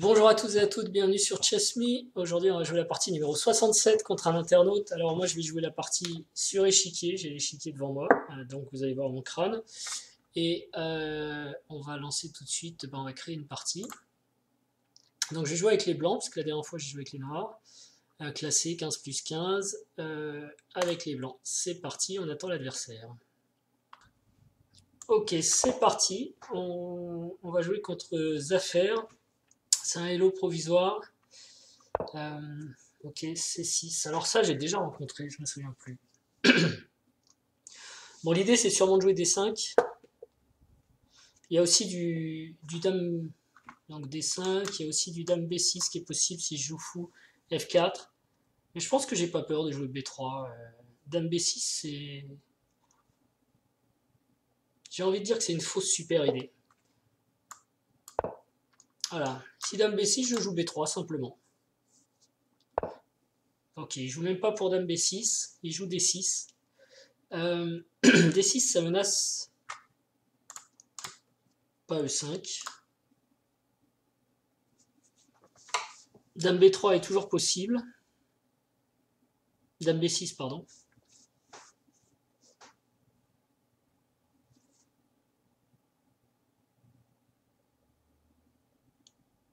Bonjour à tous et à toutes, bienvenue sur ChessMe. Aujourd'hui, on va jouer la partie numéro 67 contre un internaute. Alors moi, je vais jouer la partie sur échiquier, j'ai l'échiquier devant moi, donc vous allez voir mon crâne. Et on va lancer tout de suite, on va créer une partie. Donc je vais jouer avec les blancs, parce que la dernière fois, j'ai joué avec les noirs. Classé 15 plus 15, avec les blancs. C'est parti, on attend l'adversaire. Ok, c'est parti. On va jouer contre Zafer. C'est un hello provisoire. Ok, C6. Alors ça, j'ai déjà rencontré, je me souviens plus. Bon, l'idée, c'est sûrement de jouer D5. Il y a aussi du dame, donc D5. Il y a aussi du dame B6 qui est possible si je joue fou F4. Mais je pense que j'ai pas peur de jouer B3. Dame B6, c'est... J'ai envie de dire que c'est une fausse super idée. Voilà. Si dame B6, je joue B3 simplement. Ok, il joue même pas pour dame B6. Il joue D6. D6, ça menace pas E5. Dame B3 est toujours possible. Dame B6, pardon.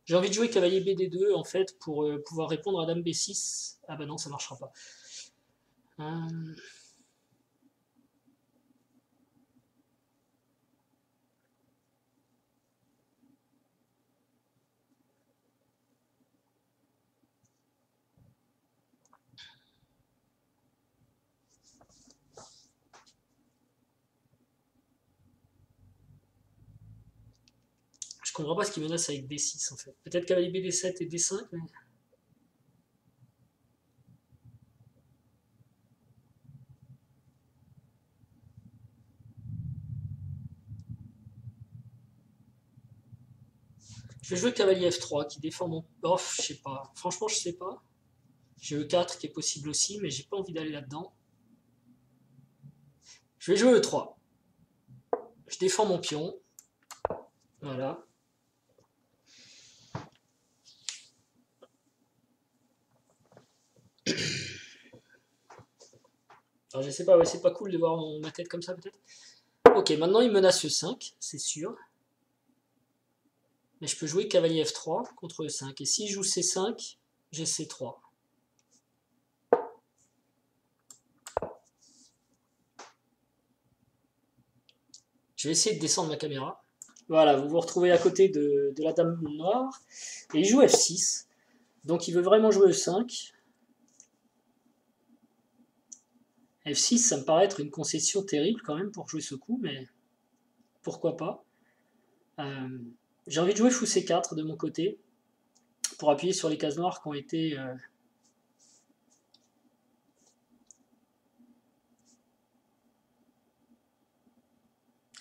J'ai envie de jouer cavalier BD2 en fait pour pouvoir répondre à dame B6. Ah bah non, ça marchera pas. Je comprends pas ce qui menace avec D6 en fait. Peut-être cavalier BD7 et D5, mais... Je vais jouer cavalier F3 qui défend mon... Oh, je sais pas. Franchement, je sais pas. J'ai E4 qui est possible aussi, mais j'ai pas envie d'aller là-dedans. Je vais jouer E3. Je défends mon pion. Voilà. Alors je sais pas, ouais, c'est pas cool de voir ma tête comme ça peut-être. Ok, maintenant il menace E5, c'est sûr. Mais je peux jouer cavalier F3 contre E5. Et s'il joue C5, j'ai C3. Je vais essayer de descendre ma caméra. Voilà, vous vous retrouvez à côté de la dame noire. Et il joue F6. Donc il veut vraiment jouer E5. F6, ça me paraît être une concession terrible quand même pour jouer ce coup, mais pourquoi pas. J'ai envie de jouer fou C4 de mon côté, pour appuyer sur les cases noires qui ont été...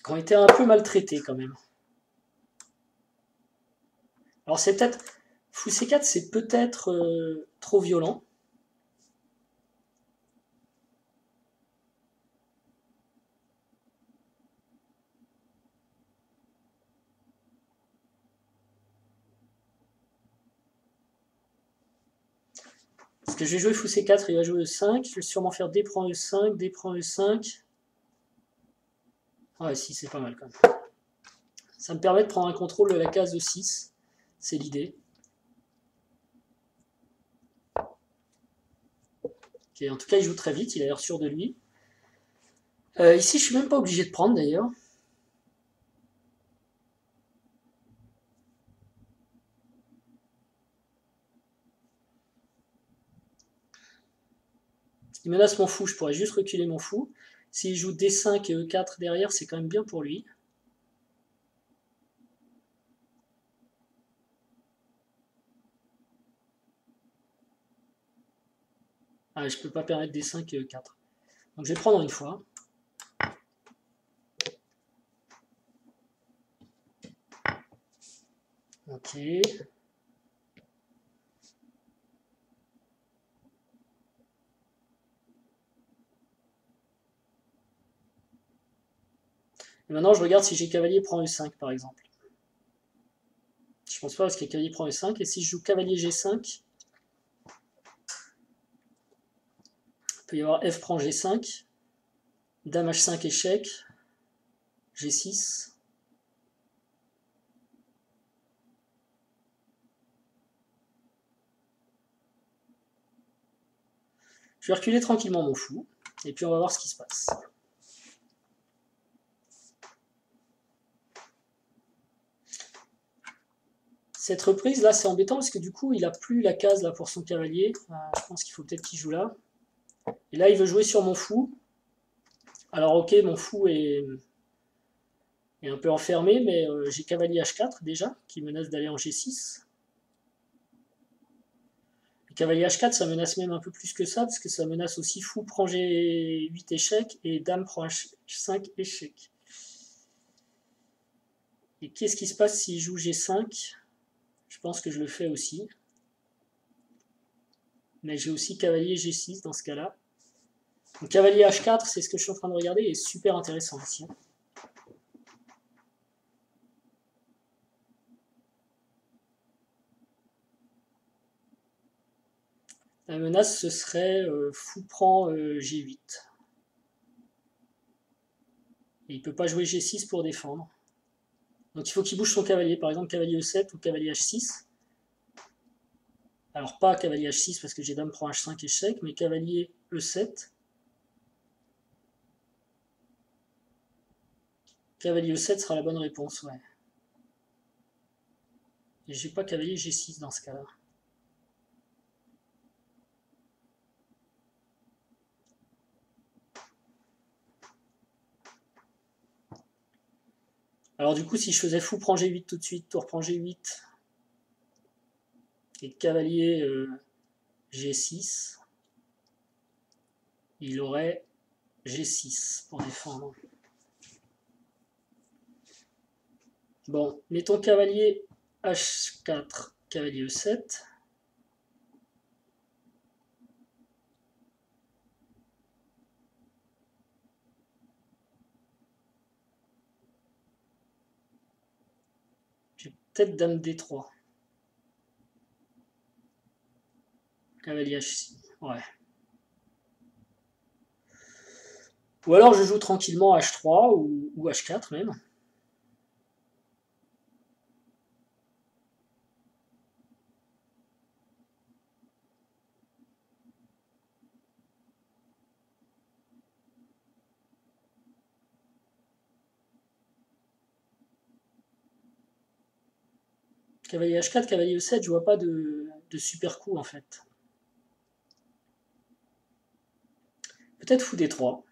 qui ont été un peu maltraités quand même. Alors c'est peut-être... Fou C4, c'est peut-être trop violent. Parce que je vais jouer fou C4, il va jouer E5, je vais sûrement faire D prend E5, D prend E5. Ouais, si, c'est pas mal quand même. Ça me permet de prendre un contrôle de la case E6, c'est l'idée. Okay, en tout cas, il joue très vite, il a l'air sûr de lui. Ici, je suis même pas obligé de prendre d'ailleurs. Il menace mon fou, je pourrais juste reculer mon fou. S'il joue D5 et E4 derrière, c'est quand même bien pour lui. Ah, je peux pas permettre D5 et E4. Donc je vais prendre une fois. Ok. Et maintenant, je regarde si j'ai cavalier prend E5 par exemple. Je pense pas parce que cavalier prend E5. Et si je joue cavalier G5, il peut y avoir F prend G5, Dame H5 échec, G6. Je vais reculer tranquillement mon fou, et puis on va voir ce qui se passe. Cette reprise là, c'est embêtant parce que du coup, il a plus la case là pour son cavalier. Je pense qu'il faut peut-être qu'il joue là. Et là, il veut jouer sur mon fou. Alors ok, mon fou est un peu enfermé, mais j'ai cavalier H4 déjà, qui menace d'aller en G6. Le cavalier H4, ça menace même un peu plus que ça, parce que ça menace aussi fou prend G8 échec, et dame prend H5 échec. Et qu'est-ce qui se passe s'il joue G5? Je pense que je le fais aussi. Mais j'ai aussi cavalier G6 dans ce cas-là. Donc cavalier H4, c'est ce que je suis en train de regarder, et super intéressant ici. La menace, ce serait fou prend G8. Et il ne peut pas jouer G6 pour défendre. Donc il faut qu'il bouge son cavalier, par exemple cavalier E7 ou cavalier H6. Alors pas cavalier H6 parce que j'ai dame prend H5 échec, mais cavalier E7. Cavalier E7 sera la bonne réponse, ouais. Et j'ai pas cavalier G6 dans ce cas-là. Alors du coup, si je faisais fou prend G8 tout de suite, tour prend G8, et cavalier G6, il aurait G6 pour défendre. Bon, mettons cavalier H4, cavalier E7. J'ai peut-être dame D3. Cavalier H6, ouais. Ou alors je joue tranquillement H3 ou H4 même. Cavalier H4, cavalier E7, je vois pas de super coup en fait. Peut-être fou D3.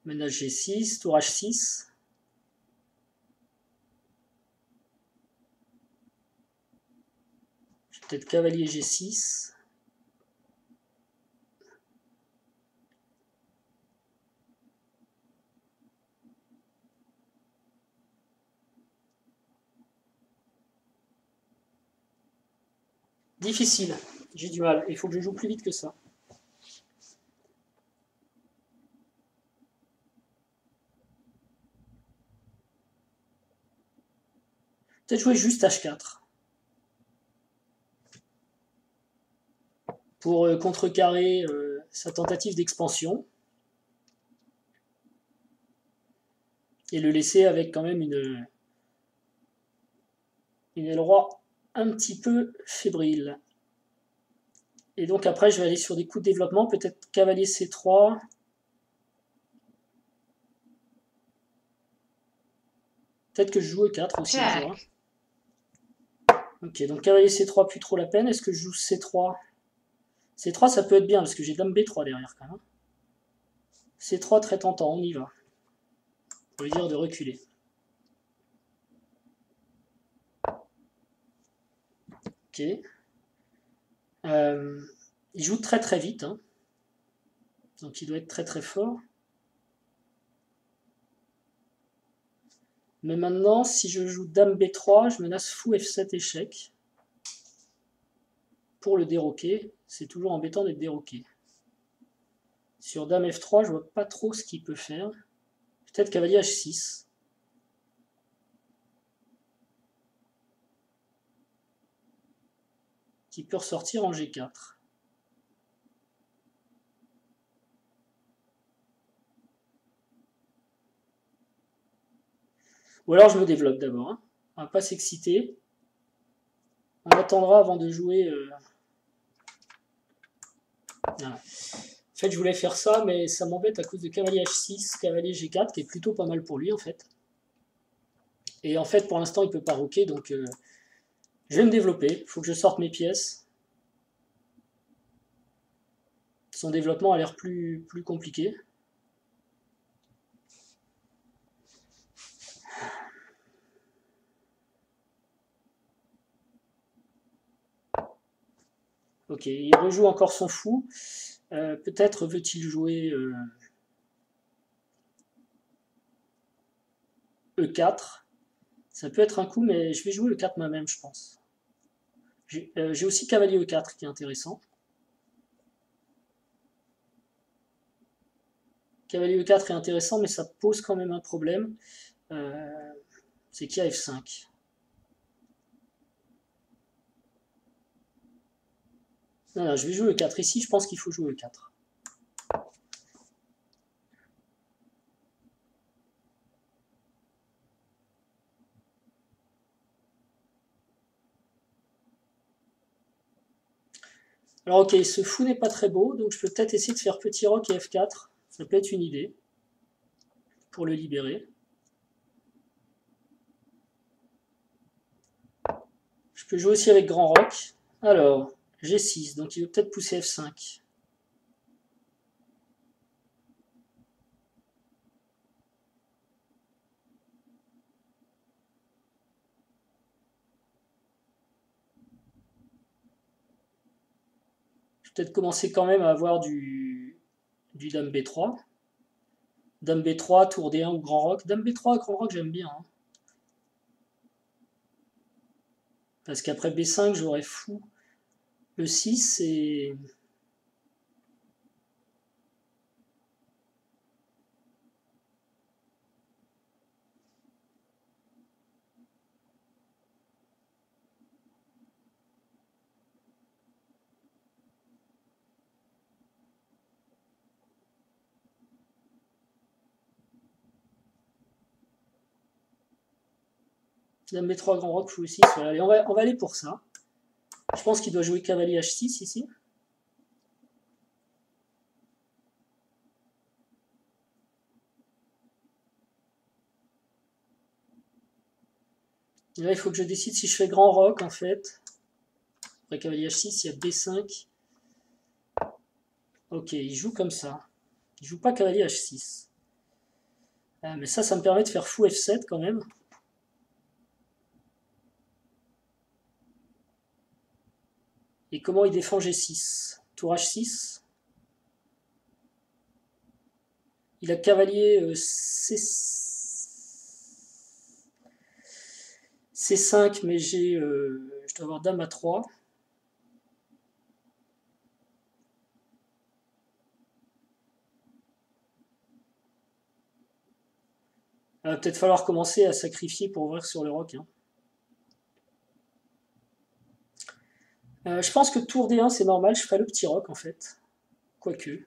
Ménage G6, tour H6. J'ai peut-être cavalier G6. Difficile, j'ai du mal. Il faut que je joue plus vite que ça. Peut-être jouer juste H4. Pour contrecarrer sa tentative d'expansion. Et le laisser avec quand même une aile roi un petit peu fébrile. Et donc après, je vais aller sur des coups de développement, peut-être cavalier C3. Peut-être que je joue E4 aussi un jour. Ok, donc cavalier C3, plus trop la peine. Est-ce que je joue C3? C3, ça peut être bien, parce que j'ai dame B3 derrière quand même. C3, très tentant, on y va. Pour lui dire de reculer. Ok. Il joue très très vite, hein. Donc il doit être très très fort. Mais maintenant, si je joue dame B3, je menace fou F7 échec. Pour le déroquer, c'est toujours embêtant d'être déroqué. Sur dame F3, je vois pas trop ce qu'il peut faire. Peut-être cavalier H6. qui peut ressortir en G4. Ou alors je me développe d'abord, hein. On va pas s'exciter. On attendra avant de jouer. Voilà. En fait, je voulais faire ça, mais ça m'embête à cause de cavalier H6, cavalier G4, qui est plutôt pas mal pour lui, en fait. Et en fait, pour l'instant, il peut pas roquer, donc je vais me développer. Il faut que je sorte mes pièces. Son développement a l'air plus compliqué. Ok, il rejoue encore son fou. Peut-être veut-il jouer E4. Ça peut être un coup, mais je vais jouer E4 moi-même, je pense. J'ai aussi cavalier E4 qui est intéressant. Cavalier E4 est intéressant, mais ça pose quand même un problème. C'est qu'il y a F5. Non, je vais jouer E4. Ici, je pense qu'il faut jouer E4. Alors ok, ce fou n'est pas très beau, donc je peux peut-être essayer de faire petit roc et F4. Ça peut être une idée pour le libérer. Je peux jouer aussi avec grand roc. Alors, G6, donc il veut peut-être pousser F5. Je vais peut-être commencer quand même à avoir du dame B3. Dame B3, tour D1 ou grand roc. Dame B3, grand roc, j'aime bien, hein. Parce qu'après B5, j'aurais fou E6 et... Dame B3, grand roc, fou E6. Voilà. Allez, on va aller pour ça. Je pense qu'il doit jouer cavalier H6 ici. Et là, il faut que je décide si je fais grand roc, en fait. Après cavalier H6, il y a B5. Ok, il joue comme ça. Il joue pas cavalier H6. Mais ça me permet de faire fou F7 quand même. Et comment il défend G6? Tour H6. Il a cavalier C5, mais je dois avoir dame A3. Il va peut-être falloir commencer à sacrifier pour ouvrir sur le roc, hein. Je pense que tour D1 c'est normal, je ferai le petit roc en fait. Quoique.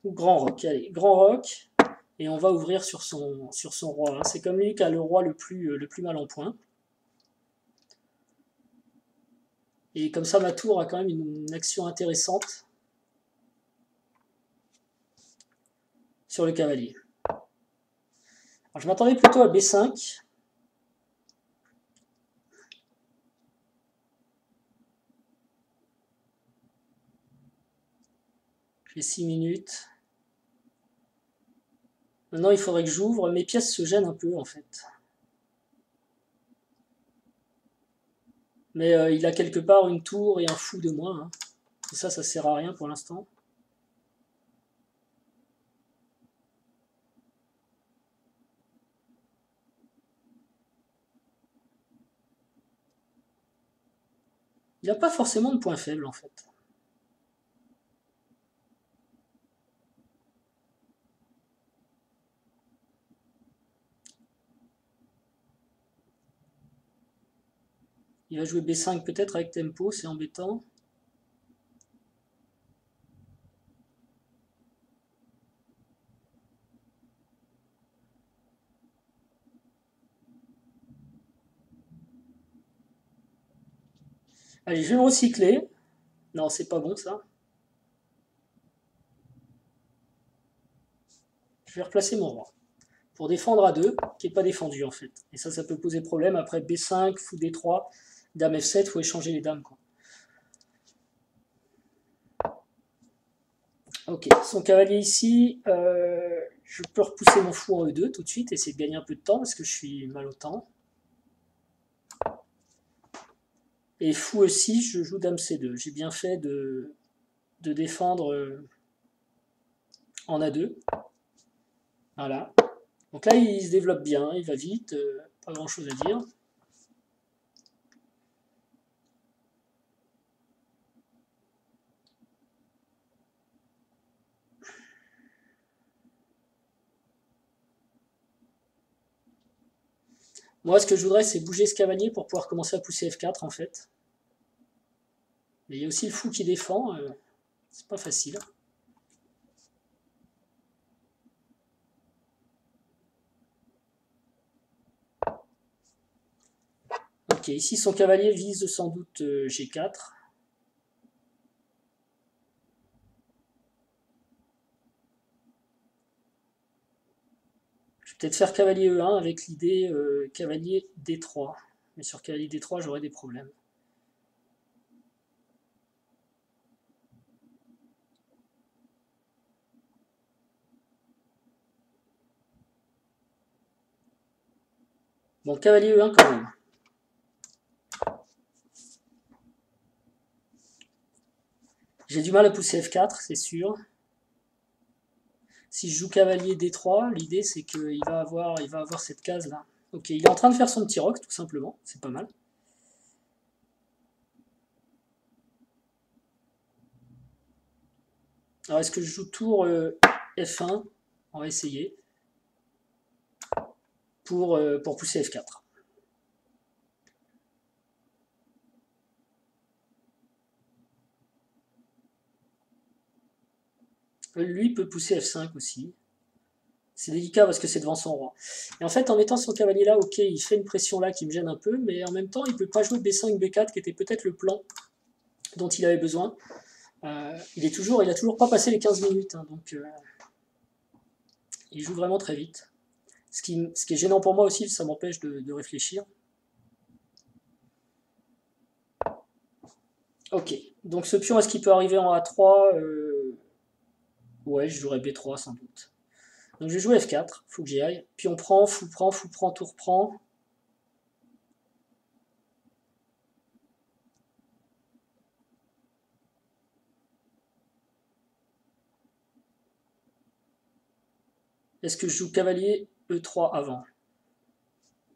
Ou grand roc, allez, grand roc. Et on va ouvrir sur son roi, hein. C'est comme lui qui a le roi le plus mal en point. Et comme ça ma tour a quand même une action intéressante sur le cavalier. Alors, je m'attendais plutôt à B5. J'ai 6 minutes. Maintenant, il faudrait que j'ouvre. Mes pièces se gênent un peu, en fait. Mais il a quelque part une tour et un fou de moins, hein. Et ça sert à rien pour l'instant. Il n'a pas forcément de point faible, en fait. Il va jouer B5 peut-être avec tempo, c'est embêtant. Allez, je vais me recycler. Non, c'est pas bon ça. Je vais replacer mon roi. Pour défendre à 2, qui n'est pas défendu en fait. Et ça peut poser problème. Après B5, fou D3, dame F7, il faut échanger les dames, quoi. Ok, son cavalier ici, je peux repousser mon fou en E2 tout de suite, essayer de gagner un peu de temps parce que je suis mal au temps. Et fou E6, je joue dame C2. J'ai bien fait de défendre en A2. Voilà. Donc là, il se développe bien, il va vite, pas grand chose à dire. Moi, ce que je voudrais, c'est bouger ce cavalier pour pouvoir commencer à pousser F4 en fait. Mais il y a aussi le fou qui défend, c'est pas facile. Ok, ici son cavalier vise sans doute G4. Je vais peut-être faire cavalier E1 avec l'idée cavalier D3. Mais sur cavalier D3, j'aurai des problèmes. Bon, cavalier E1 quand même. J'ai du mal à pousser F4, c'est sûr. Si je joue cavalier D3, l'idée c'est qu'il va avoir cette case là. Ok, il est en train de faire son petit roc tout simplement, c'est pas mal. Alors est-ce que je joue tour F1? On va essayer. Pour pousser F4. Lui peut pousser F5 aussi. C'est délicat parce que c'est devant son roi. Et en fait, en mettant son cavalier là, ok, il fait une pression là qui me gêne un peu, mais en même temps, il ne peut pas jouer B5, B4, qui était peut-être le plan dont il avait besoin. Il a toujours pas passé les 15 minutes, hein, donc il joue vraiment très vite. Ce qui est gênant pour moi aussi, ça m'empêche de réfléchir. Ok, donc ce pion, est-ce qu'il peut arriver en A3 Ouais, je jouerai B3 sans doute. Donc je vais jouer F4, faut que j'y aille. Puis on prend, fou prend, tour prend. Est-ce que je joue cavalier E3 avant?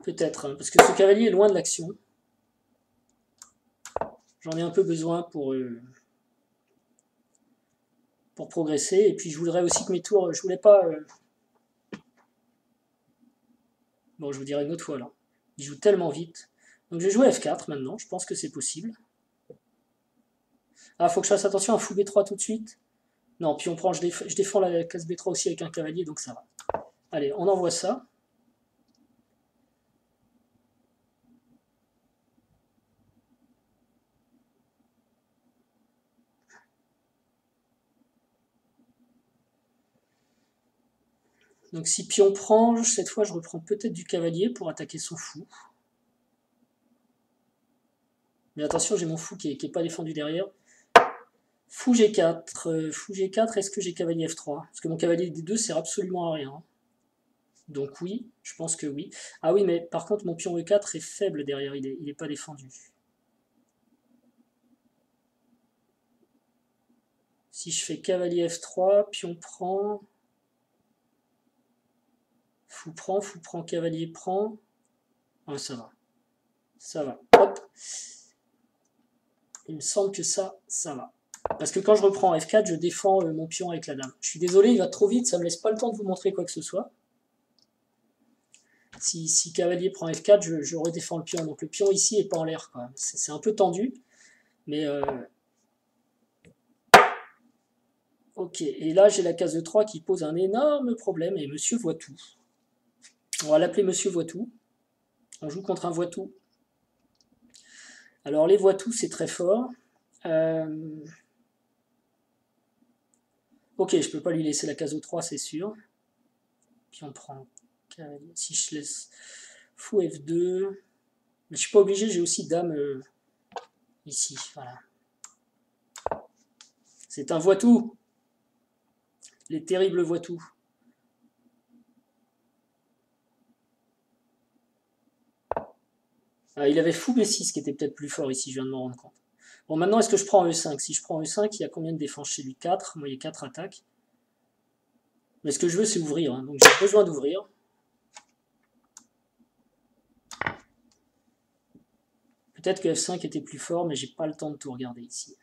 Peut-être, hein, parce que ce cavalier est loin de l'action. J'en ai un peu besoin pour progresser. Et puis je voudrais aussi que mes tours, je voulais pas... Bon, je vous dirai une autre fois là. Il joue tellement vite. Donc je vais jouer F4 maintenant, je pense que c'est possible. Ah, faut que je fasse attention à fou B3 tout de suite. Non, puis on prend, je défends la case B3 aussi avec un cavalier, donc ça va. Allez, on envoie ça. Donc si pion prend, cette fois je reprends peut-être du cavalier pour attaquer son fou. Mais attention, j'ai mon fou qui est pas défendu derrière. Fou G4. Fou G4, est-ce que j'ai cavalier F3? Parce que mon cavalier D2 sert absolument à rien. Donc oui, je pense que oui. Ah oui, mais par contre mon pion E4 est faible derrière, il est pas défendu. Si je fais cavalier F3, pion prend... Fou prend, cavalier prend... Ah, ça va. Ça va. Hop. Il me semble que ça va. Parce que quand je reprends F4, je défends mon pion avec la dame. Je suis désolé, il va trop vite, ça me laisse pas le temps de vous montrer quoi que ce soit. Si cavalier prend F4, je redéfends le pion. Donc le pion ici est pas en l'air. C'est un peu tendu. Mais ok, et là j'ai la case de 3 qui pose un énorme problème. Et monsieur voit tout. On va l'appeler monsieur voit tout. On joue contre un voit tout. Alors les voit tout c'est très fort. Ok, je peux pas lui laisser la case E3, c'est sûr. Puis on prend cavalier. Si je laisse fou F2. Mais je suis pas obligé, j'ai aussi dame ici. Voilà. C'est un voitou. Les terribles voitous. Il avait fou B6 qui était peut-être plus fort ici, je viens de m'en rendre compte. Bon, maintenant, est-ce que je prends E5? Si je prends E5, il y a combien de défense chez lui? 4. Moi, il y a 4 attaques. Mais ce que je veux, c'est ouvrir. Hein. Donc, j'ai besoin d'ouvrir. Peut-être que F5 était plus fort, mais j'ai pas le temps de tout regarder ici.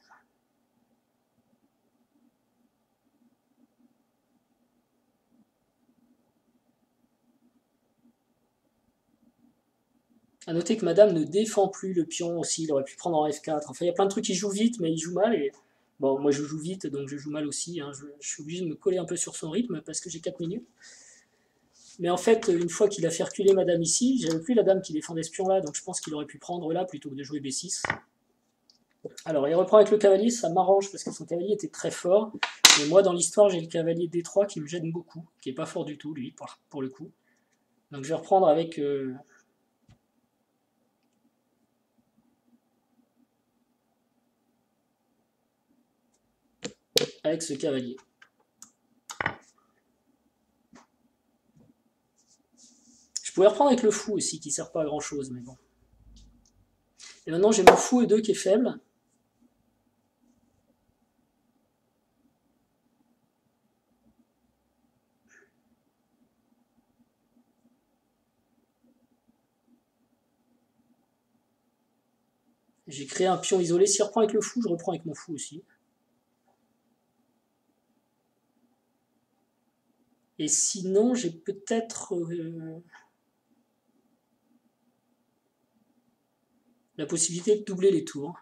A noter que madame ne défend plus le pion aussi, il aurait pu prendre en F4. Enfin, il y a plein de trucs qui jouent vite, mais il joue mal. Et bon, moi je joue vite, donc je joue mal aussi. Hein. Je suis obligé de me coller un peu sur son rythme parce que j'ai 4 minutes. Mais en fait, une fois qu'il a fait reculer madame ici, j'avais plus la dame qui défendait ce pion là, donc je pense qu'il aurait pu prendre là plutôt que de jouer B6. Alors, il reprend avec le cavalier, ça m'arrange parce que son cavalier était très fort. Et moi, dans l'histoire, j'ai le cavalier D3 qui me gêne beaucoup, qui est pas fort du tout, lui, pour le coup. Donc je vais reprendre avec ce cavalier. Je pouvais reprendre avec le fou aussi, qui sert pas à grand chose, mais bon. Et maintenant j'ai mon fou E2 qui est faible. J'ai créé un pion isolé. S'il reprend avec le fou, je reprends avec mon fou aussi. Et sinon, j'ai peut-être la possibilité de doubler les tours.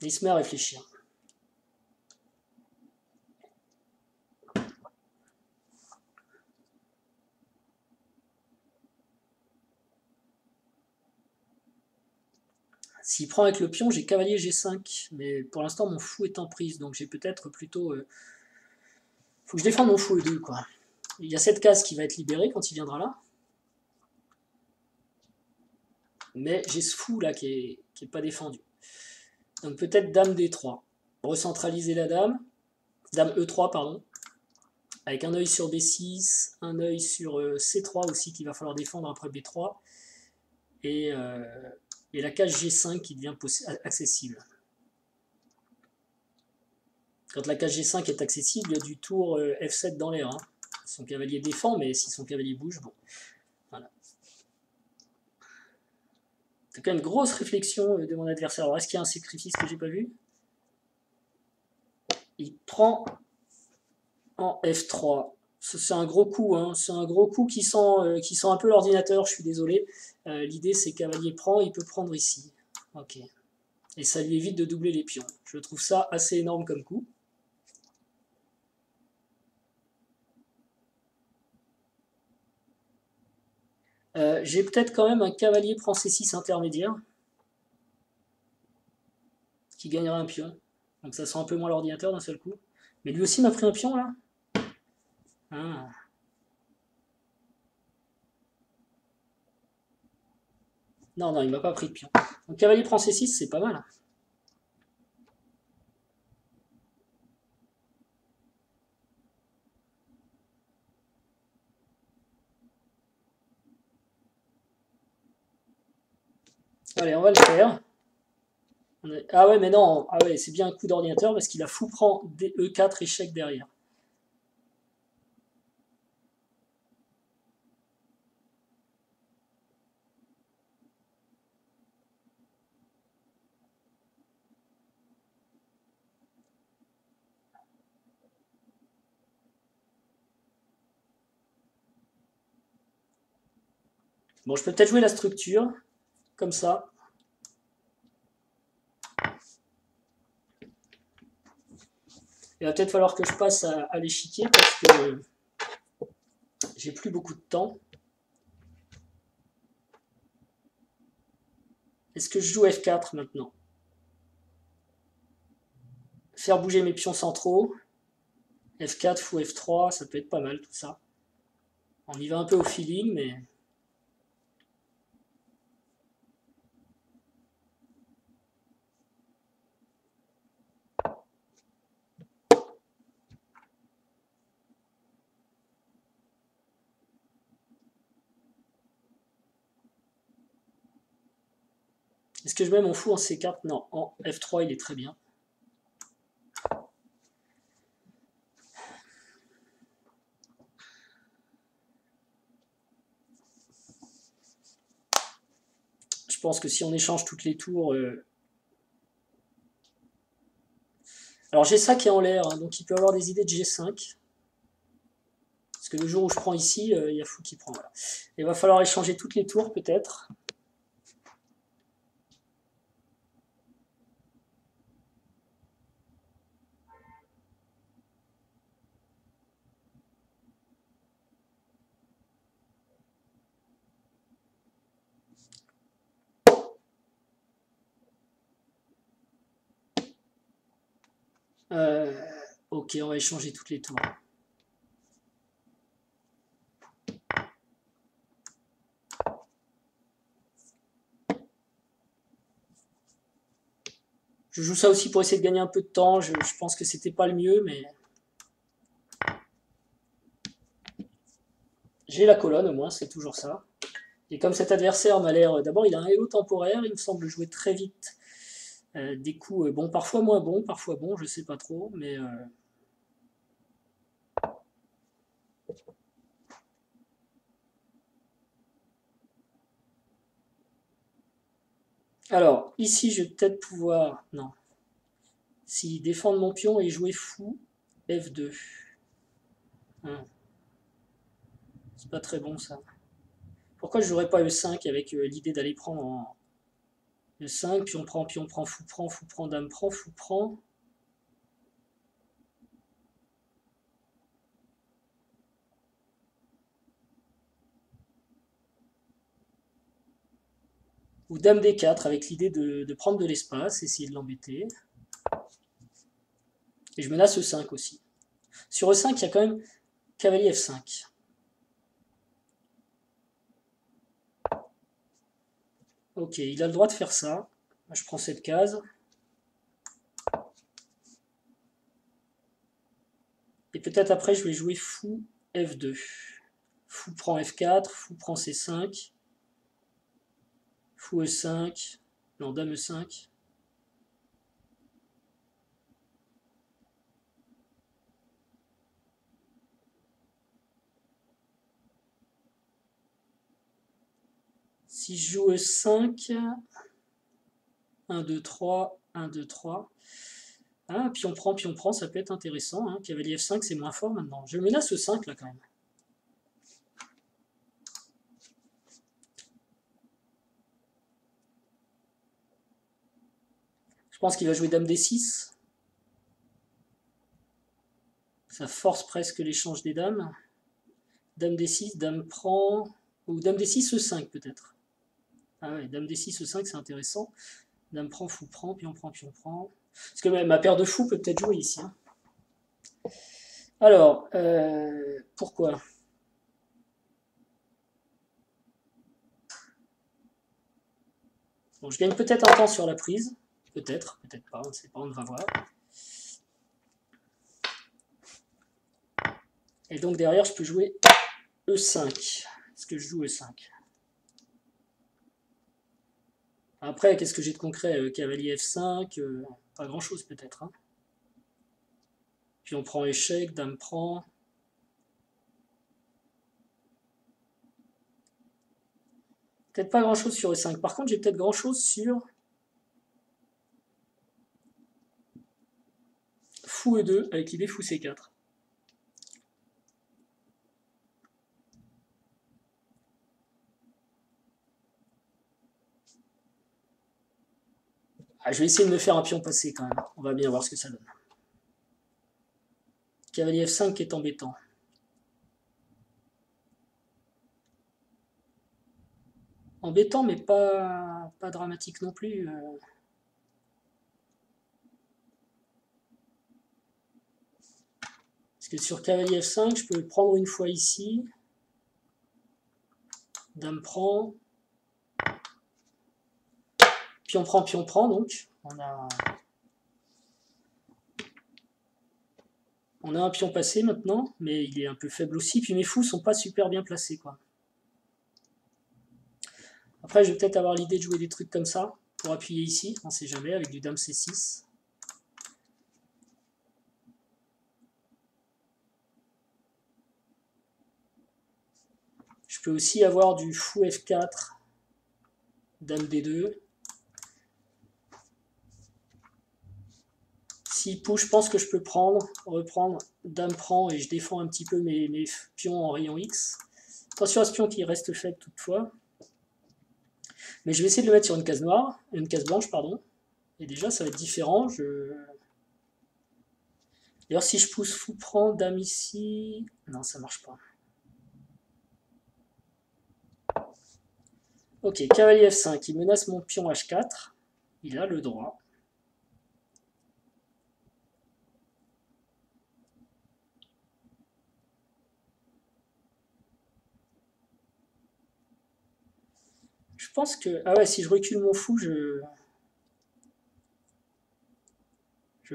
Et il se met à réfléchir. S'il prend avec le pion, j'ai cavalier G5. Mais pour l'instant, mon fou est en prise. Donc j'ai peut-être plutôt... faut que je défende mon fou E2, quoi. Il y a cette case qui va être libérée quand il viendra là. Mais j'ai ce fou là qui est pas défendu. Donc peut-être dame D3. Recentraliser la dame. Dame E3, pardon. Avec un œil sur B6, un œil sur C3 aussi qu'il va falloir défendre après B3. Et la case G5 qui devient accessible. Quand la case G5 est accessible, il y a du tour F7 dans l'air. Hein. Son cavalier défend, mais si son cavalier bouge, bon. Voilà. C'est quand même une grosse réflexion de mon adversaire. Alors, est-ce qu'il y a un sacrifice que j'ai pas vu? Il prend en F3. C'est un gros coup, hein. C'est un gros coup qui sent un peu l'ordinateur, je suis désolé. L'idée c'est cavalier prend, il peut prendre ici. Ok. Et ça lui évite de doubler les pions. Je trouve ça assez énorme comme coup. J'ai peut-être quand même un cavalier prend C6 intermédiaire qui gagnera un pion. Donc ça sent un peu moins l'ordinateur d'un seul coup. Mais lui aussi m'a pris un pion là. Ah. Non, non, il m'a pas pris de pion. Donc cavalier prend C6, c'est pas mal. Allez, on va le faire. Ah ouais, mais non, ah ouais, c'est bien un coup d'ordinateur parce qu'il a fou prend E4 échec derrière. Bon, je peux peut-être jouer la structure, comme ça. Il va peut-être falloir que je passe à l'échiquier parce que j'ai plus beaucoup de temps. Est-ce que je joue F4 maintenant? Faire bouger mes pions centraux. F4, fou F3, ça peut être pas mal tout ça. On y va un peu au feeling, mais... Est-ce que je mets mon fou en C4? Non, en F3 il est très bien. Je pense que si on échange toutes les tours... Alors j'ai ça qui est en l'air, hein, donc il peut avoir des idées de G5. Parce que le jour où je prends ici, il y a fou qui prend. Voilà. Il va falloir échanger toutes les tours peut-être. Ok, on va échanger toutes les tours. Je joue ça aussi pour essayer de gagner un peu de temps. Je pense que c'était pas le mieux, mais... J'ai la colonne au moins, c'est toujours ça. Et comme cet adversaire m'a l'air... D'abord, il a un hello temporaire, il me semble jouer très vite. Des coups, bon, parfois moins bons, parfois bons, je sais pas trop, mais... Alors, ici, je vais peut-être pouvoir... Non. Si défendre mon pion et jouer fou, F2. C'est pas très bon, ça. Pourquoi je jouerais pas E5 avec l'idée d'aller prendre en E5, pion prend, fou prend, dame prend, fou prend. Ou dame D4 avec l'idée de prendre de l'espace, essayer de l'embêter. Et je menace E5 aussi. Sur E5, il y a quand même cavalier F5. Ok, il a le droit de faire ça. Je prends cette case. Et peut-être après, je vais jouer fou F2. Fou prend F4, fou prend C5. Fou E5. Non, dame E5. Si je joue E5, 1, 2, 3, 1, 2, 3. Ah, pion prend, ça peut être intéressant. Hein. Cavalier F5, c'est moins fort maintenant. Je menace E5 là quand même. Je pense qu'il va jouer dame D6. Ça force presque l'échange des dames. Dame D6, dame prend... Ou dame D6, E5 peut-être. Ah ouais, dame D6, E5, c'est intéressant. Dame prend, fou prend, pion prend, pion prend. Parce que ma paire de fous peut peut-être jouer ici. Hein. Alors, pourquoi? Bon, je gagne peut-être un temps sur la prise. Peut-être, peut-être pas, on ne sait pas, on va voir. Et donc derrière, je peux jouer E5. Est-ce que je joue E5? Après, qu'est-ce que j'ai de concret? Cavalier F5, pas grand-chose peut-être. Hein. Puis on prend échec, dame prend. Peut-être pas grand-chose sur E5. Par contre, j'ai peut-être grand-chose sur fou E2 avec l'idée fou C4. Ah, je vais essayer de me faire un pion passé quand même. On va bien voir ce que ça donne. Cavalier F5 qui est embêtant. Embêtant, mais pas dramatique non plus. Parce que sur cavalier F5, je peux le prendre une fois ici. Dame prend. Pion prend, donc. On a un pion passé maintenant, mais il est un peu faible aussi. Puis mes fous sont pas super bien placés, quoi. Après, je vais peut-être avoir l'idée de jouer des trucs comme ça, pour appuyer ici, on sait jamais, avec du dame C6. Je peux aussi avoir du fou F4, dame B2. S'il pousse, je pense que je peux reprendre, dame prend, et je défends un petit peu mes pions en rayon X. Attention à ce pion qui reste faible toutefois. Mais je vais essayer de le mettre sur une case noire, une case blanche, pardon. Et déjà, ça va être différent. D'ailleurs, si je pousse fou prend, dame ici... Non, ça marche pas. Ok, cavalier F5, il menace mon pion H4. Il a le droit. Je pense que... Ah ouais, si je recule mon fou, je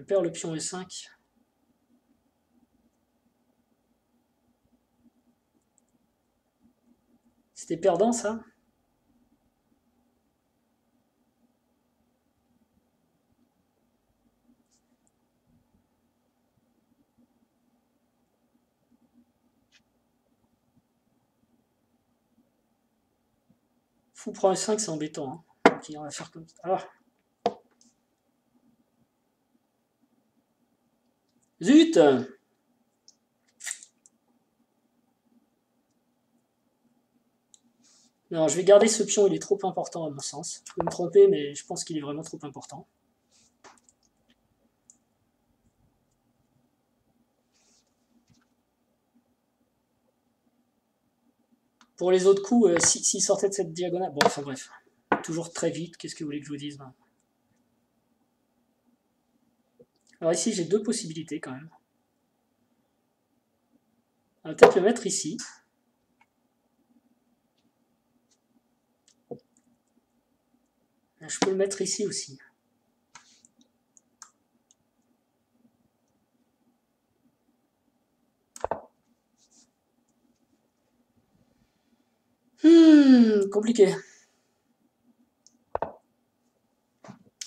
perds le pion E5. C'était perdant, ça? Fou prend E5, c'est embêtant. Hein. Ok, on va faire comme ça. Ah. Zut! Non, je vais garder ce pion, il est trop important à mon sens. Je peux me tromper, mais je pense qu'il est vraiment trop important. Pour les autres coups, s'il sortait de cette diagonale... Bon, enfin bref. Toujours très vite, qu'est-ce que vous voulez que je vous dise là? Alors ici, j'ai deux possibilités quand même. On va peut-être le mettre ici. Je peux le mettre ici aussi. Compliqué.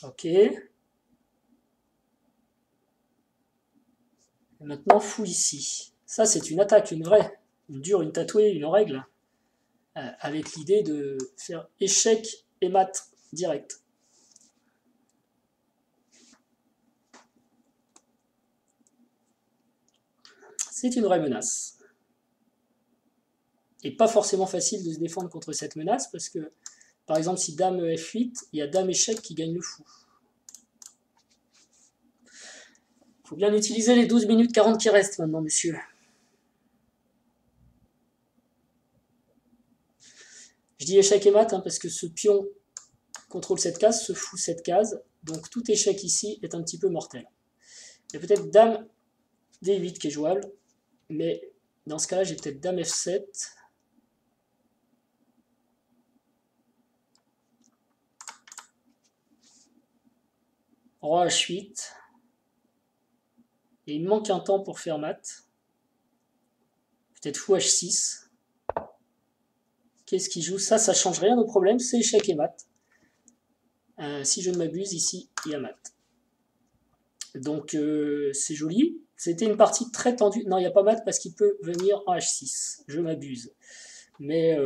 Ok. Et maintenant, fou ici. Ça, c'est une attaque, une vraie. Une dure, une tatouée, une en règle. Avec l'idée de faire échec et mat direct. C'est une vraie menace. Et pas forcément facile de se défendre contre cette menace, parce que, par exemple, si dame F8, il y a dame échec qui gagne le fou. Il faut bien utiliser les 12 minutes 40 qui restent maintenant, monsieur. Je dis échec et mat, hein, parce que ce pion contrôle cette case, ce fou cette case, donc tout échec ici est un petit peu mortel. Il y a peut-être dame D8 qui est jouable, mais dans ce cas-là, j'ai peut-être dame F7. Roi H8. Et il me manque un temps pour faire mat. Peut-être fou H6. Qu'est-ce qui joue? Ça change rien au problème, c'est échec et mat. Si je ne m'abuse, ici, il y a mat. Donc, c'est joli. C'était une partie très tendue. Non, il n'y a pas mat parce qu'il peut venir en H6. Je m'abuse. Mais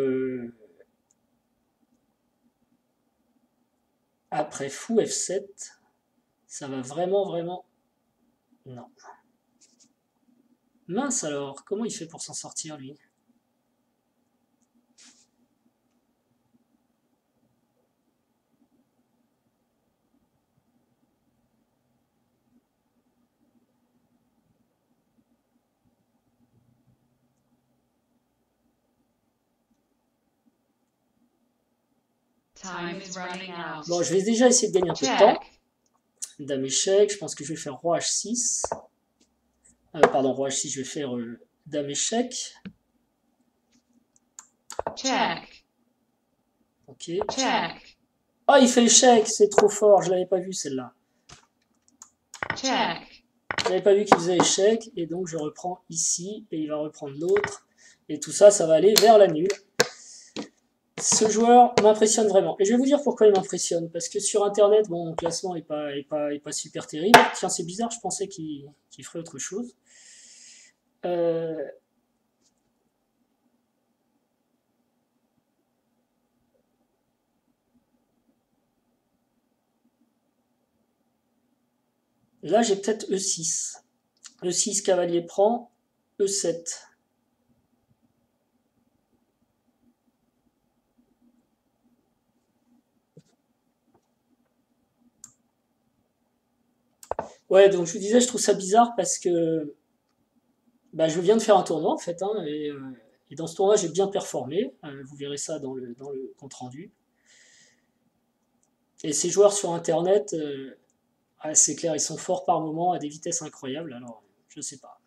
après fou F7, ça va vraiment... Non. Mince alors, comment il fait pour s'en sortir, lui? Time is running out. Bon, je vais déjà essayer de gagner un peu de temps. Check. Dame échec, je pense que je vais faire roi H6. Pardon, roi H6, je vais faire dame échec. Check. Ok. Check. Oh, il fait échec, c'est trop fort, je l'avais pas vu celle-là. Check. Je n'avais pas vu qu'il faisait échec, et donc je reprends ici, et il va reprendre l'autre. Et tout ça, ça va aller vers la nulle. Ce joueur m'impressionne vraiment. Et je vais vous dire pourquoi il m'impressionne. Parce que sur Internet, bon, mon classement est pas super terrible. Tiens, c'est bizarre, je pensais qu'il ferait autre chose. Là, j'ai peut-être E6. E6, cavalier prend. E7. Ouais, donc je vous disais, je trouve ça bizarre parce que bah, je viens de faire un tournoi en fait, hein, et dans ce tournoi j'ai bien performé. Vous verrez ça dans le compte rendu. Et ces joueurs sur Internet, c'est clair, ils sont forts par moment à des vitesses incroyables. Alors, je sais pas.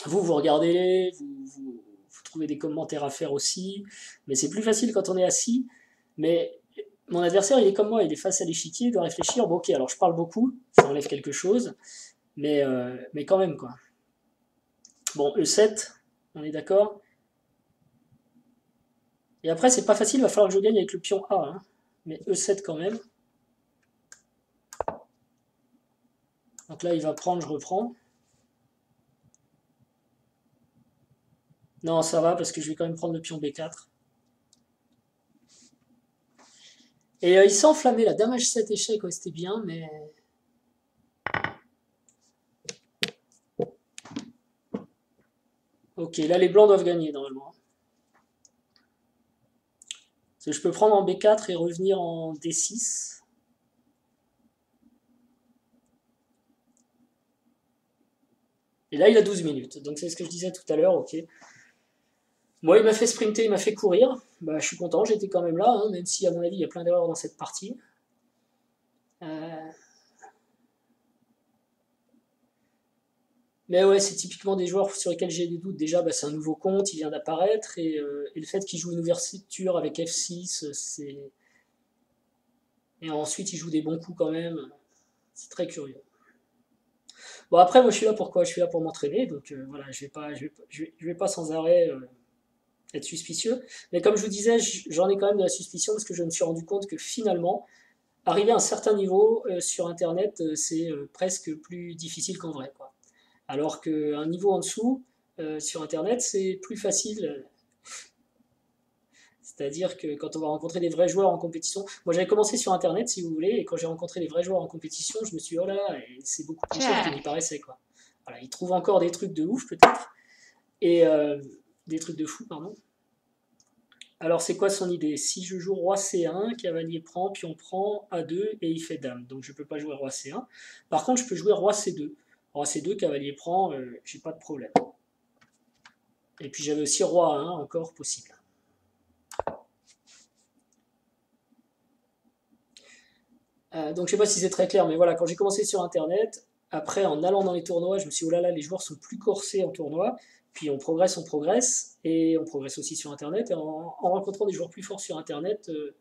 Vous regardez, vous trouvez des commentaires à faire aussi, mais c'est plus facile quand on est assis. Mais mon adversaire, il est comme moi, il est face à l'échiquier, il doit réfléchir. Bon, ok, alors je parle beaucoup, ça enlève quelque chose, mais quand même, quoi. Bon, E7, on est d'accord. Et après, c'est pas facile, il va falloir que je gagne avec le pion A, hein. Mais E7 quand même. Donc là, il va prendre, je reprends. Non, ça va, parce que je vais quand même prendre le pion B4. Et il s'est enflammé, la dame H7 échec, ouais, c'était bien, mais... Ok, là les blancs doivent gagner normalement. Parce que je peux prendre en B4 et revenir en D6. Et là il a 12 minutes, donc c'est ce que je disais tout à l'heure, ok. Moi il m'a fait sprinter, il m'a fait courir, bah, je suis content, j'étais quand même là, hein, même si à mon avis il y a plein d'erreurs dans cette partie. Mais ouais, c'est typiquement des joueurs sur lesquels j'ai des doutes. Déjà, bah, c'est un nouveau compte, il vient d'apparaître, et le fait qu'il joue une ouverture avec F6, c'est... Et ensuite, il joue des bons coups quand même. C'est très curieux. Bon, après, moi, je suis là pour quoi? Je suis là pour m'entraîner, donc voilà, je vais pas sans arrêt être suspicieux. Mais comme je vous disais, j'en ai quand même de la suspicion parce que je me suis rendu compte que finalement, arriver à un certain niveau sur Internet, c'est presque plus difficile qu'en vrai, quoi. Alors qu'un niveau en dessous, sur Internet, c'est plus facile. C'est-à-dire que quand on va rencontrer des vrais joueurs en compétition, moi j'avais commencé sur Internet si vous voulez, et quand j'ai rencontré des vrais joueurs en compétition, je me suis dit, oh là là, c'est beaucoup plus cher qu'il n'y Check. paraissait, quoi. Voilà, ils trouvent encore des trucs de ouf peut-être, et des trucs de fou, pardon. Alors c'est quoi son idée? Si je joue roi C1, cavalier prend, pion prend, A2, et il fait dame, donc je peux pas jouer roi C1. Par contre, je peux jouer roi C2. Roi C2, cavalier prend, j'ai pas de problème. Et puis j'avais aussi roi A1 encore possible. Donc je sais pas si c'est très clair, mais voilà, quand j'ai commencé sur Internet, après en allant dans les tournois, je me suis dit, oh là là, les joueurs sont plus corsés en tournoi, puis on progresse, et on progresse aussi sur Internet, et en rencontrant des joueurs plus forts sur Internet, euh,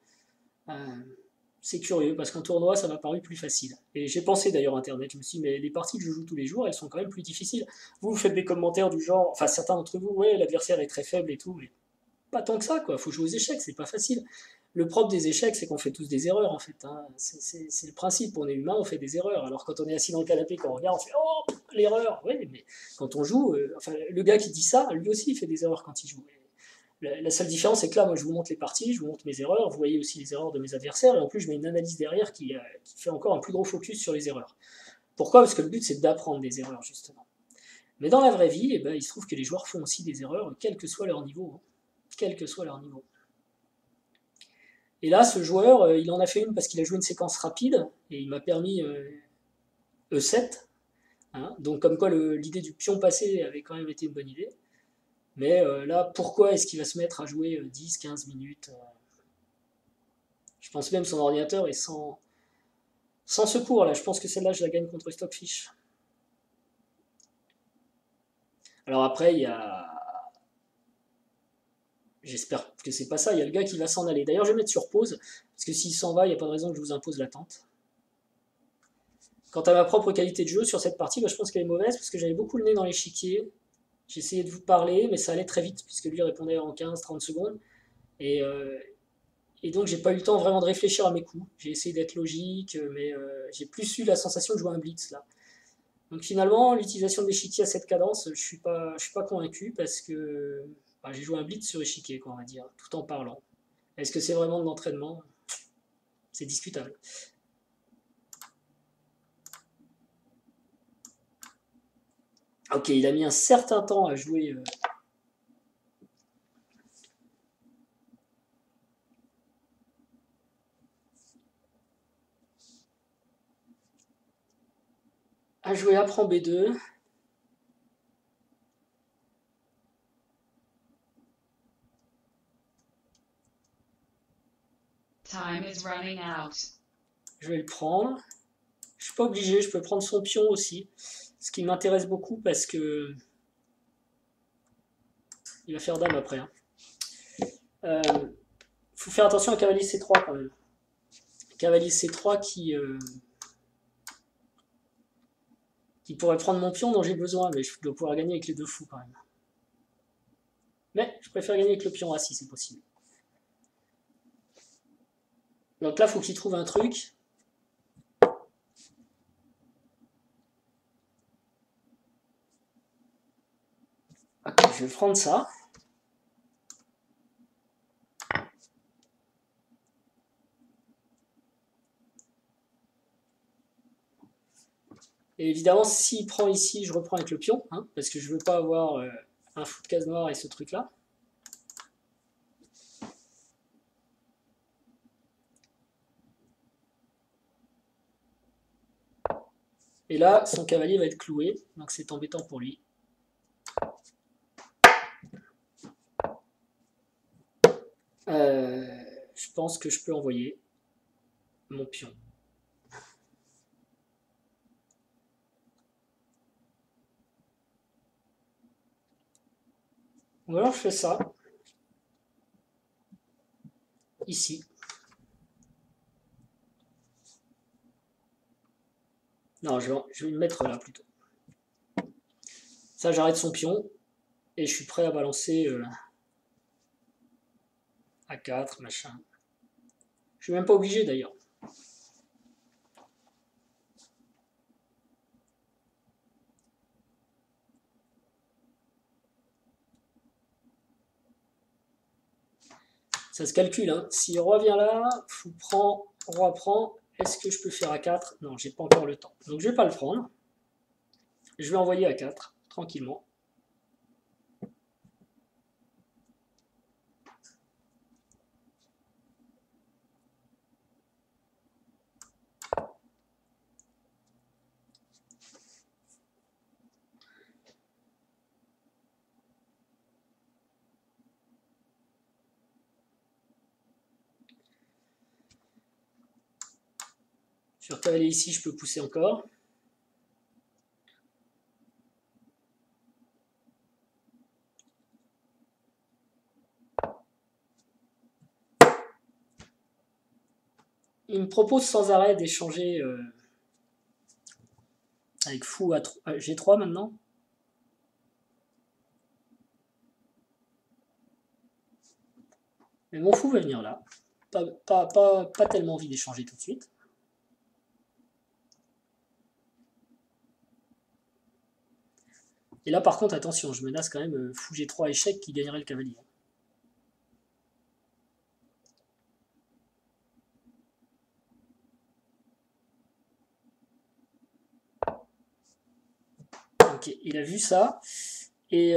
c'est curieux, parce qu'en tournoi, ça m'a paru plus facile. Et j'ai pensé d'ailleurs à Internet, je me suis dit, mais les parties que je joue tous les jours, elles sont quand même plus difficiles. Vous faites des commentaires du genre, enfin certains d'entre vous, ouais, l'adversaire est très faible et tout, mais pas tant que ça, quoi. Faut jouer aux échecs, c'est pas facile. Le propre des échecs, c'est qu'on fait tous des erreurs, en fait, hein. C'est le principe. On est humain, on fait des erreurs. Alors quand on est assis dans le canapé, quand on regarde, on fait oh l'erreur. Oui, mais quand on joue, enfin le gars qui dit ça, lui aussi, il fait des erreurs quand il joue. La seule différence, c'est que là, moi, je vous montre les parties, je vous montre mes erreurs. Vous voyez aussi les erreurs de mes adversaires, et en plus, je mets une analyse derrière qui fait encore un plus gros focus sur les erreurs. Pourquoi? Parce que le but, c'est d'apprendre des erreurs, justement. Mais dans la vraie vie, eh ben, il se trouve que les joueurs font aussi des erreurs, quel que soit leur niveau, hein. Quel que soit leur niveau. Et là, ce joueur, il en a fait une parce qu'il a joué une séquence rapide, et il m'a permis E7. Hein, donc comme quoi l'idée du pion passé avait quand même été une bonne idée. Mais là, pourquoi est-ce qu'il va se mettre à jouer 10-15 minutes Je pense même son ordinateur est sans secours là. Je pense que celle-là, je la gagne contre Stockfish. Alors après, il y a. J'espère que c'est pas ça. Il y a le gars qui va s'en aller. D'ailleurs, je vais mettre sur pause. Parce que s'il s'en va, il n'y a pas de raison que je vous impose l'attente. Quant à ma propre qualité de jeu sur cette partie, bah, je pense qu'elle est mauvaise parce que j'avais beaucoup le nez dans l'échiquier. J'ai essayé de vous parler, mais ça allait très vite puisque lui répondait en 15-30 secondes. Et, euh, et donc, j'ai pas eu le temps vraiment de réfléchir à mes coups. J'ai essayé d'être logique, mais j'ai plus eu la sensation de jouer un blitz là. Donc finalement, l'utilisation de l'échiquier à cette cadence, je suis pas convaincu parce que bah, j'ai joué un blitz sur échiquier, quoi, on va dire, tout en parlant. Est-ce que c'est vraiment de l'entraînement? C'est discutable. Ok, il a mis un certain temps à jouer. À jouer apprend B2. Time is running out. Je vais le prendre. Je suis pas obligé, je peux prendre son pion aussi. Ce qui m'intéresse beaucoup parce que il va faire dame après. Hein. Faut faire attention à cavalier C3 quand même. Cavalier C3 qui pourrait prendre mon pion dont j'ai besoin, mais je dois pouvoir gagner avec les deux fous quand même. Mais je préfère gagner avec le pion A si c'est possible. Donc là, il faut qu'il trouve un truc. Ok, je vais prendre ça. Et évidemment, s'il prend ici, je reprends avec le pion, hein, parce que je veux pas avoir un fou de case noire et ce truc-là. Et là, son cavalier va être cloué, donc c'est embêtant pour lui. Je pense que je peux envoyer mon pion. Ou alors je fais ça, ici. Non, je vais le mettre là plutôt. Ça, j'arrête son pion, et je suis prêt à balancer A4, machin. Je suis même pas obligé d'ailleurs. Ça se calcule, hein. Si roi vient là, fou prend, roi prend, est-ce que je peux faire A4? Non, j'ai pas encore le temps. Donc je vais pas le prendre. Je vais envoyer A4, tranquillement. Sur cavalier ici, je peux pousser encore. Il me propose sans arrêt d'échanger avec fou à G3 maintenant. Mais mon fou va venir là. Pas tellement envie d'échanger tout de suite. Et là par contre, attention, je menace quand même fou G3 échec qui gagnerait le cavalier. Ok, il a vu ça. Et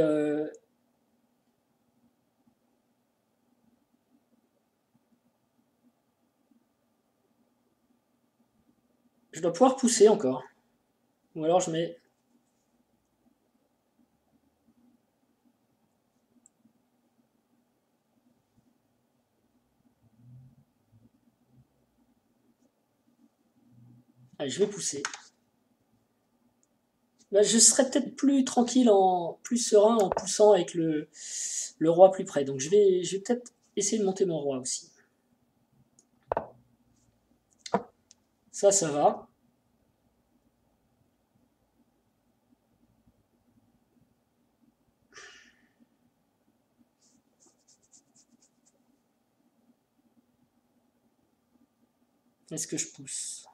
je dois pouvoir pousser encore. Ou alors je mets... Allez, je vais pousser. Là, je serais peut-être plus tranquille, plus serein en poussant avec le roi plus près. Donc je vais peut-être essayer de monter mon roi aussi. Ça va. Est-ce que je pousse?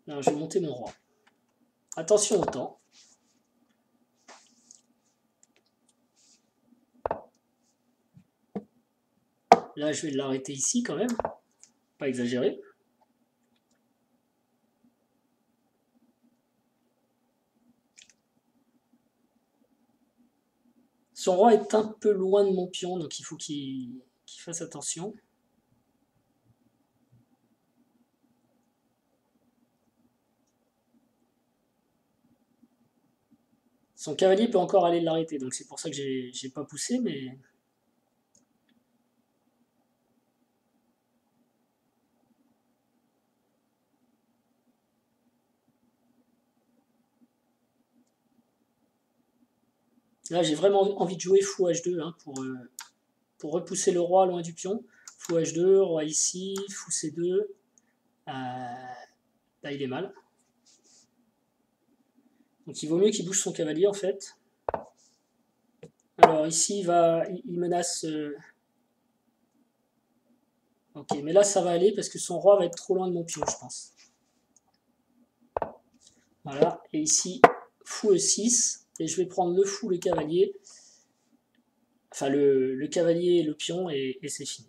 Non, je vais monter mon roi. Attention au temps. Là, je vais l'arrêter ici quand même. Pas exagérer. Son roi est un peu loin de mon pion, donc il faut qu'il fasse attention. Son cavalier peut encore aller l'arrêter, donc c'est pour ça que j'ai pas poussé, mais... Là, j'ai vraiment envie de jouer fou H2 hein, pour repousser le roi loin du pion. Fou H2, roi ici, fou C2. Là, il est mal. Donc il vaut mieux qu'il bouge son cavalier en fait. Alors ici, il menace... Ok, mais là, ça va aller parce que son roi va être trop loin de mon pion, je pense. Voilà, et ici, fou E6. Et je vais prendre le fou, le cavalier. Enfin, le cavalier et le pion, et c'est fini.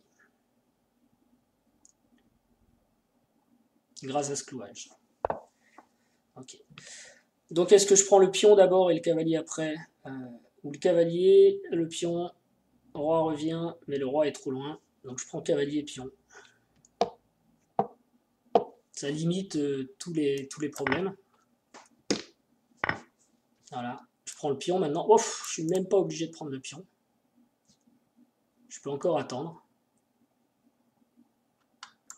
Grâce à ce clouage. Ok. Donc, est-ce que je prends le pion d'abord et le cavalier après ou le cavalier, le pion, roi revient, mais le roi est trop loin. Donc, je prends cavalier et pion. Ça limite tous les problèmes. Voilà. Je prends le pion maintenant. Ouf, je suis même pas obligé de prendre le pion. Je peux encore attendre.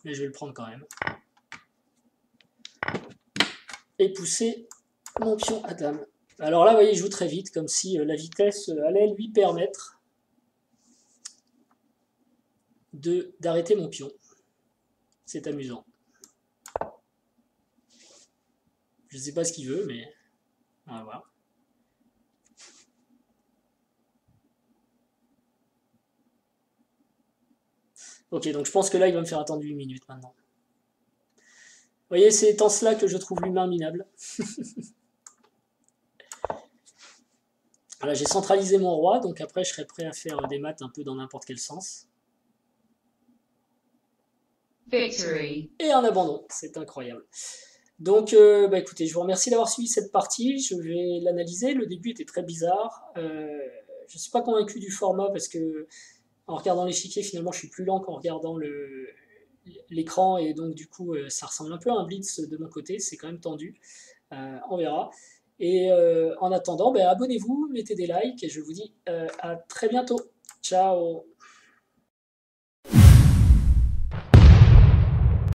Mais je vais le prendre quand même. Et pousser mon pion à dame. Alors là, vous voyez, il joue très vite, comme si la vitesse allait lui permettre d'arrêter mon pion. C'est amusant. Je ne sais pas ce qu'il veut, mais on va voir. Ok, donc je pense que là, il va me faire attendre 8 minutes maintenant. Vous voyez, c'est en cela que je trouve l'humain minable. Voilà, j'ai centralisé mon roi, donc après, je serai prêt à faire des maths un peu dans n'importe quel sens. Victory. Et un abandon, c'est incroyable. Donc, écoutez, je vous remercie d'avoir suivi cette partie. Je vais l'analyser. Le début était très bizarre. Je ne suis pas convaincu du format parce que en regardant l'échiquier, finalement, je suis plus lent qu'en regardant l'écran et donc du coup, ça ressemble un peu à un blitz de mon côté. C'est quand même tendu. On verra. Et en attendant, abonnez-vous, mettez des likes et je vous dis à très bientôt. Ciao.